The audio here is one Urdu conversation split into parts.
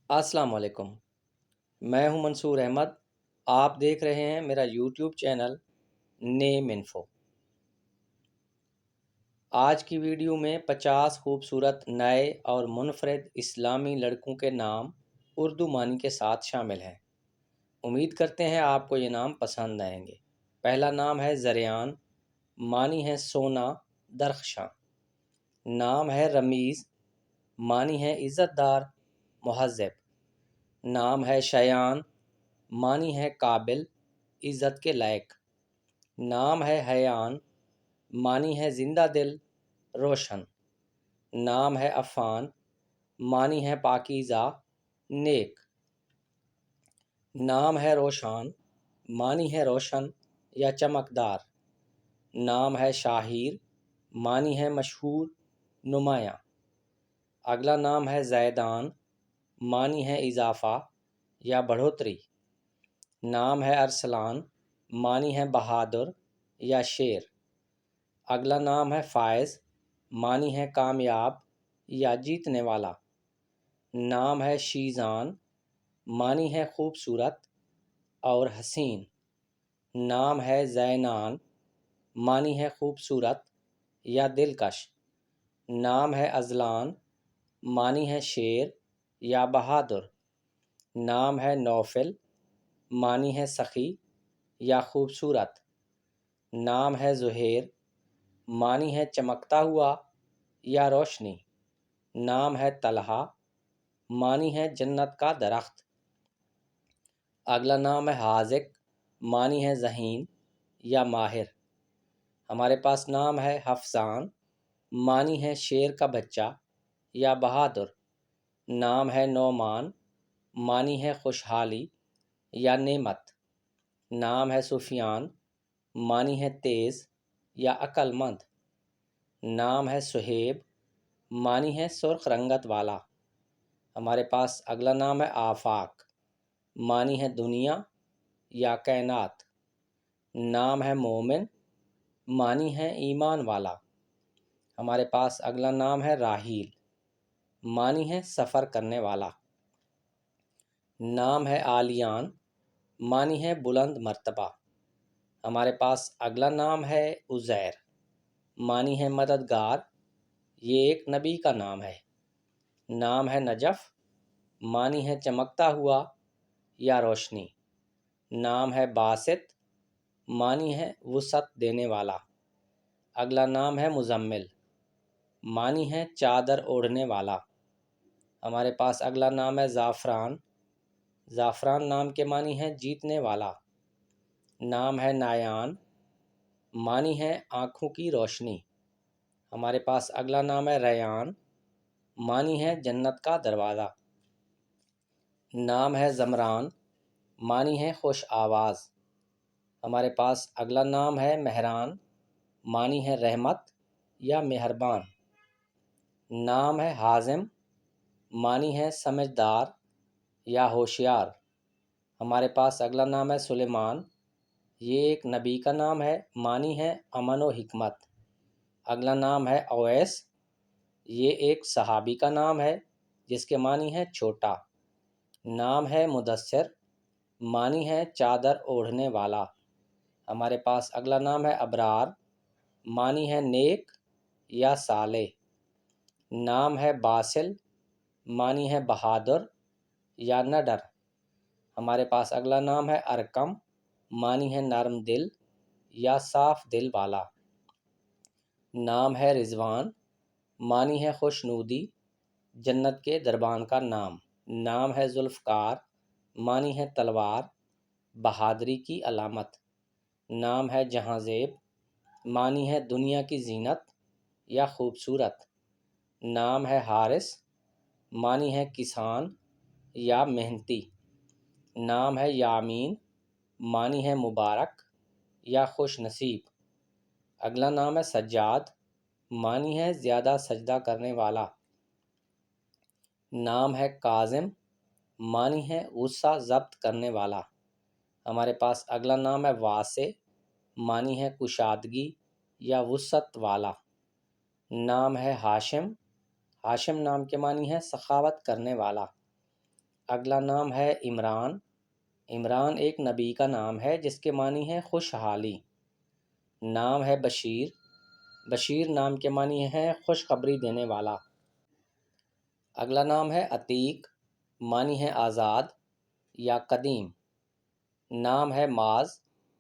السلام علیکم، میں ہوں منصور احمد۔ آپ دیکھ رہے ہیں میرا یوٹیوب چینل نیم انفو۔ آج کی ویڈیو میں 50 خوبصورت نئے اور منفرد اسلامی لڑکوں کے نام اردو معنی کے ساتھ شامل ہیں۔ امید کرتے ہیں آپ کو یہ نام پسند آئیں گے۔ پہلا نام ہے زریان، معنی ہے سونا درخشاں۔ نام ہے رمیز، معنی ہے عزت دار مہذب۔ نام ہے شیان، معنی ہے قابل عزت کے لائق۔ نام ہے حیان، معنی ہے زندہ دل روشن۔ نام ہے عفان، معنی ہے پاکیزہ نیک۔ نام ہے روشان، معنی ہے روشن یا چمکدار۔ نام ہے شاہیر، معنی ہے مشہور نمایاں۔ اگلا نام ہے زیدان، معنی ہے اضافہ یا بڑھوتری۔ نام ہے ارسلان، معنی ہے بہادر یا شیر۔ اگلا نام ہے فائز، معنی ہے کامیاب یا جیتنے والا۔ نام ہے شیزان، معنی ہے خوبصورت اور حسین۔ نام ہے زینان، معنی ہے خوبصورت یا دلکش۔ نام ہے ازلان، معنی ہے شیر یا بہادر۔ نام ہے نوفل، معنی ہے سخی یا خوبصورت۔ نام ہے زہیر، معنی ہے چمکتا ہوا یا روشنی۔ نام ہے طلحہ، معنی ہے جنت کا درخت۔ اگلا نام ہے حاذق، معنی ہے ذہین یا ماہر۔ ہمارے پاس نام ہے حفصان، معنی ہے شیر کا بچہ یا بہادر۔ نام ہے نعمان، معنی ہے خوشحالی یا نعمت۔ نام ہے سفیان، معنی ہے تیز یا عقل مند۔ نام ہے سہیب، معنی ہے سرخ رنگت والا۔ ہمارے پاس اگلا نام ہے آفاق، معنی ہے دنیا یا کائنات۔ نام ہے مومن، معنی ہے ایمان والا۔ ہمارے پاس اگلا نام ہے راحیل، معنی ہے سفر کرنے والا۔ نام ہے عالیان، معنی ہے بلند مرتبہ۔ ہمارے پاس اگلا نام ہے عزیر، معنی ہے مددگار، یہ ایک نبی کا نام ہے۔ نام ہے نجف، معنی ہے چمکتا ہوا یا روشنی۔ نام ہے باسط، معنی ہے وسعت دینے والا۔ اگلا نام ہے مزمل، معنی ہے چادر اوڑھنے والا۔ ہمارے پاس اگلا نام ہے زعفران، زعفران نام کے معنی ہے جیتنے والا۔ نام ہے نایان، معنی ہے آنکھوں کی روشنی۔ ہمارے پاس اگلا نام ہے ریان، معنی ہے جنت کا دروازہ۔ نام ہے زمران، معنی ہے خوش آواز۔ ہمارے پاس اگلا نام ہے مہران، معنی ہے رحمت یا مہربان۔ نام ہے حازم، معنی ہے سمجھدار یا ہوشیار۔ ہمارے پاس اگلا نام ہے سلیمان، یہ ایک نبی کا نام ہے، معنی ہے امن و حکمت۔ اگلا نام ہے اویس، یہ ایک صحابی کا نام ہے جس کے معنی ہے چھوٹا۔ نام ہے مدثر، معنی ہے چادر اوڑھنے والا۔ ہمارے پاس اگلا نام ہے ابرار، معنی ہے نیک یا صالح۔ نام ہے باسل، معنی ہے بہادر یا نڈر۔ ہمارے پاس اگلا نام ہے ارکم، معنی ہے نرم دل یا صاف دل والا۔ نام ہے رضوان، معنی ہے خوشنودی، جنت کے دربان کا نام۔ نام ہے ذوالفقار، معنی ہے تلوار، بہادری کی علامت۔ نام ہے جہاں زیب، معنی ہے دنیا کی زینت یا خوبصورت۔ نام ہے حارث، معنی ہے کسان یا محنتی۔ نام ہے یامین، معنی ہے مبارک یا خوش نصیب۔ اگلا نام ہے سجاد، معنی ہے زیادہ سجدہ کرنے والا۔ نام ہے کاظم، معنی ہے غصہ ضبط کرنے والا۔ ہمارے پاس اگلا نام ہے واسع، معنی ہے کشادگی یا وسعت والا۔ نام ہے ہاشم، ہاشم نام کے معنی ہے سخاوت کرنے والا۔ اگلا نام ہے عمران۔ عمران ایک نبی کا نام ہے جس کے معنی ہے خوشحالی۔ نام ہے بشیر۔ بشیر نام کے معنی ہے خوشخبری دینے والا۔ اگلا نام ہے عتیق، معنی ہے آزاد یا قدیم۔ نام ہے معاذ۔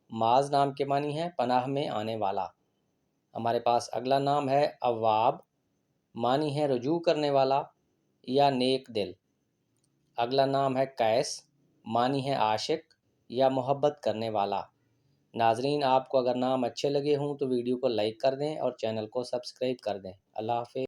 معاذ نام کے معنی ہے پناہ میں آنے والا۔ ہمارے پاس اگلا نام ہے اواب، معنی ہے رجوع کرنے والا یا نیک دل۔ اگلا نام ہے قیس، معنی ہے عاشق یا محبت کرنے والا۔ ناظرین، آپ کو اگر نام اچھے لگے ہوں تو ویڈیو کو لائک کر دیں اور چینل کو سبسکرائب کر دیں۔ اللہ حافظ۔